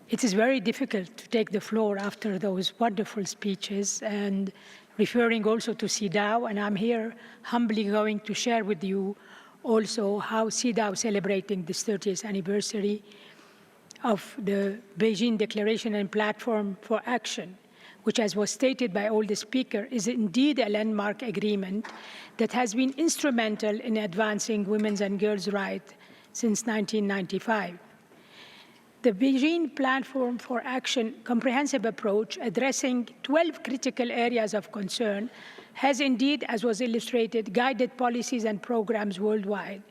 It is very difficult to take the floor after those wonderful speeches and referring also to CEDAW, and I'm here humbly going to share with you also how CEDAW celebrating this 30th anniversary of the Beijing Declaration and Platform for Action, which, as was stated by all the speakers, is indeed a landmark agreement that has been instrumental in advancing women's and girls' rights since 1995. The Beijing Platform for Action comprehensive approach addressing 12 critical areas of concern has indeed, as was illustrated, guided policies and programs worldwide.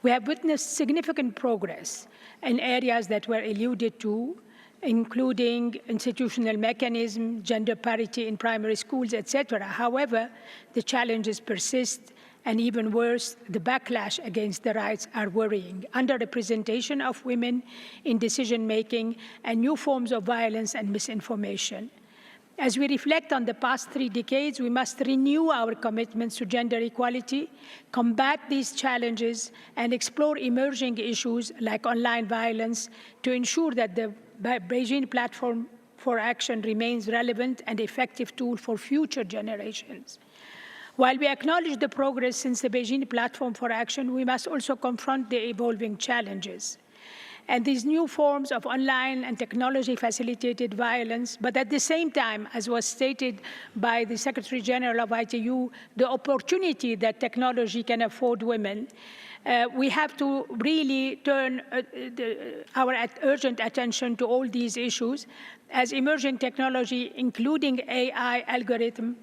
We have witnessed significant progress in areas that were alluded to, including institutional mechanism, gender parity in primary schools, etc. However, the challenges persist, and even worse, the backlash against the rights are worrying. Underrepresentation of women in decision-making and new forms of violence and misinformation. As we reflect on the past 3 decades, we must renew our commitments to gender equality, combat these challenges, and explore emerging issues like online violence to ensure that the Beijing Platform for Action remains relevant and effective tool for future generations. While we acknowledge the progress since the Beijing Platform for Action, we must also confront the evolving challenges. And these new forms of online and technology-facilitated violence, but at the same time, as was stated by the Secretary General of ITU, the opportunity that technology can afford women, we have to really turn our urgent attention to all these issues, as emerging technology, including AI algorithm,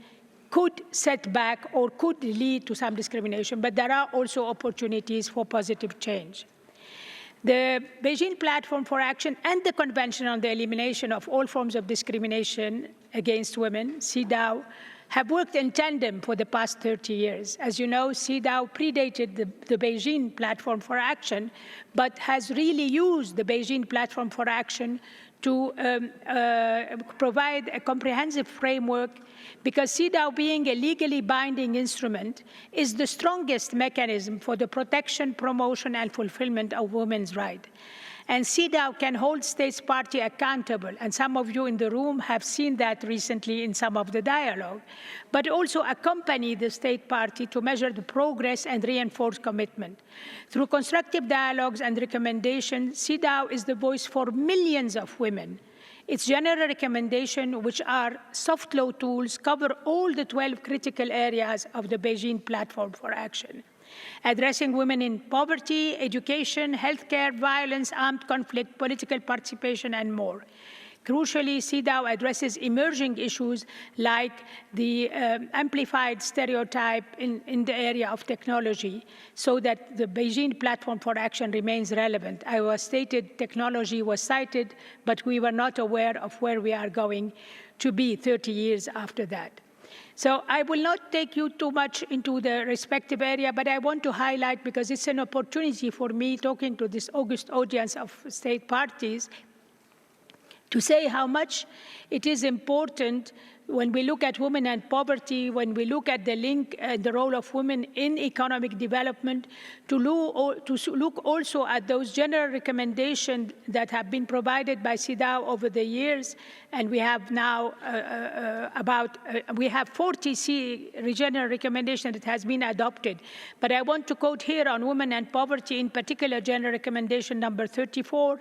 could set back or could lead to some discrimination, but there are also opportunities for positive change. The Beijing Platform for Action and the Convention on the Elimination of All Forms of Discrimination Against Women, CEDAW, have worked in tandem for the past 30 years. As you know, CEDAW predated the Beijing Platform for Action, but has really used the Beijing Platform for Action to provide a comprehensive framework, because CEDAW, being a legally binding instrument, is the strongest mechanism for the protection, promotion, and fulfillment of women's rights. And CEDAW can hold states party accountable, and some of you in the room have seen that recently in some of the dialogue, but also accompany the state party to measure the progress and reinforce commitment. Through constructive dialogues and recommendations, CEDAW is the voice for millions of women. Its general recommendations, which are soft law tools, cover all the 12 critical areas of the Beijing Platform for Action, addressing women in poverty, education, healthcare, violence, armed conflict, political participation, and more. Crucially, CEDAW addresses emerging issues like the amplified stereotype in the area of technology, so that the Beijing Platform for Action remains relevant. I was stated technology was cited, but we were not aware of where we are going to be 30 years after that. So I will not take you too much into the respective area, but I want to highlight, because it's an opportunity for me talking to this august audience of state parties, to say how much it is important when we look at women and poverty, when we look at the link and the role of women in economic development, to look also at those general recommendations that have been provided by CEDAW over the years. And we have now we have 40 general recommendations that has been adopted. But I want to quote here on women and poverty, in particular, general recommendation number 34,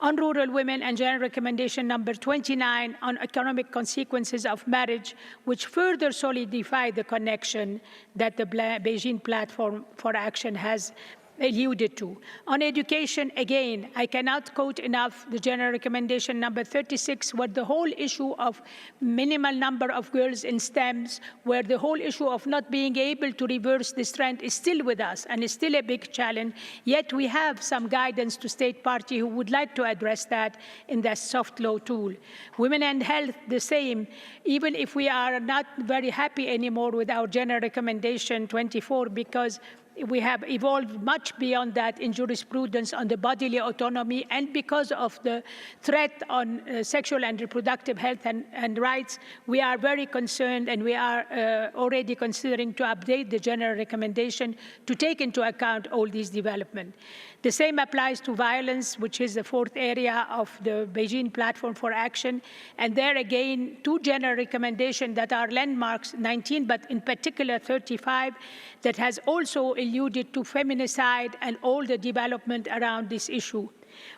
on rural women, and general recommendation number 29 on economic consequences of marriage, which further solidify the connection that the Beijing Platform for Action has alluded to. On education, again, I cannot quote enough the general recommendation number 36, where the whole issue of minimal number of girls in STEMs, where the whole issue of not being able to reverse this trend is still with us and is still a big challenge. Yet we have some guidance to state party who would like to address that in that soft law tool. Women and health, the same. Even if we are not very happy anymore with our general recommendation 24, because we have evolved much beyond that in jurisprudence on the bodily autonomy, and because of the threat on sexual and reproductive health and rights, we are very concerned, and we are already considering to update the general recommendation to take into account all these developments. The same applies to violence, which is the fourth area of the Beijing Platform for Action. And there again, two general recommendations that are landmarks, 19, but in particular 35, that has also alluded to feminicide and all the development around this issue.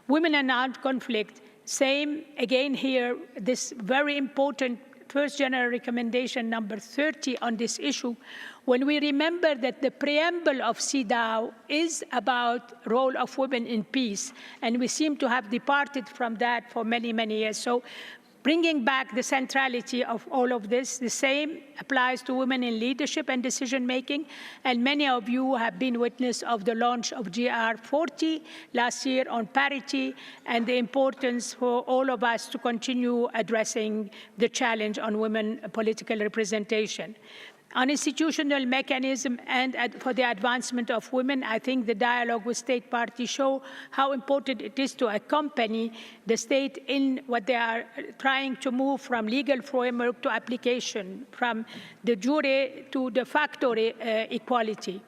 Women and armed conflict, same again here, this very important first general recommendation number 30 on this issue, when we remember that the preamble of CEDAW is about role of women in peace, and we seem to have departed from that for many, many years. So bringing back the centrality of all of this, the same applies to women in leadership and decision-making, and many of you have been witness of the launch of GR 40 last year on parity, and the importance for all of us to continue addressing the challenge on women political representation. On institutional mechanism and for the advancement of women, I think the dialogue with state parties show how important it is to accompany the state in what they are trying to move from legal framework to application, from de jure to de facto equality.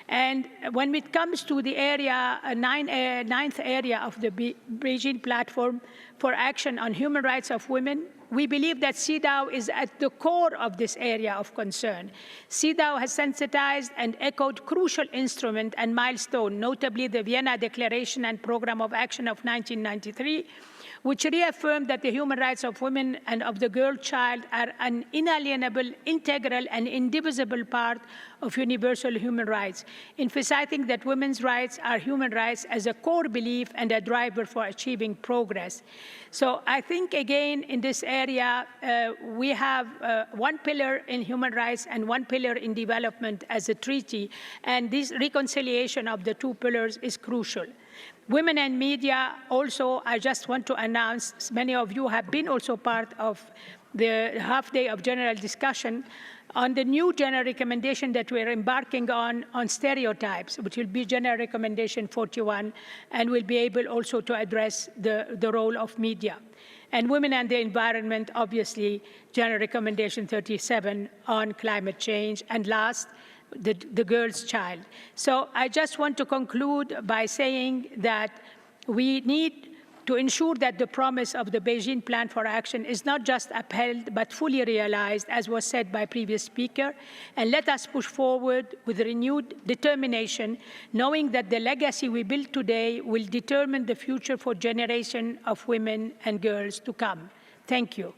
And when it comes to the area, ninth area of the Beijing Platform for Action on Human Rights of Women, we believe that CEDAW is at the core of this area of concern. CEDAW has sensitized and echoed crucial instruments and milestones, notably the Vienna Declaration and Program of Action of 1993, which reaffirmed that the human rights of women and of the girl child are an inalienable, integral, and indivisible part of universal human rights, emphasizing that women's rights are human rights as a core belief and a driver for achieving progress. So I think, again, in this area, we have one pillar in human rights and one pillar in development as a treaty, and this reconciliation of the two pillars is crucial. Women and media also, I just want to announce, many of you have been also part of the half day of general discussion on the new general recommendation that we're embarking on stereotypes, which will be general recommendation 41, and will be able also to address the role of media. And women and the environment, obviously, general recommendation 37 on climate change. And last, the girl's child. So I just want to conclude by saying that we need to ensure that the promise of the Beijing Plan for Action is not just upheld, but fully realized, as was said by previous speaker. And let us push forward with renewed determination, knowing that the legacy we build today will determine the future for generations of women and girls to come. Thank you.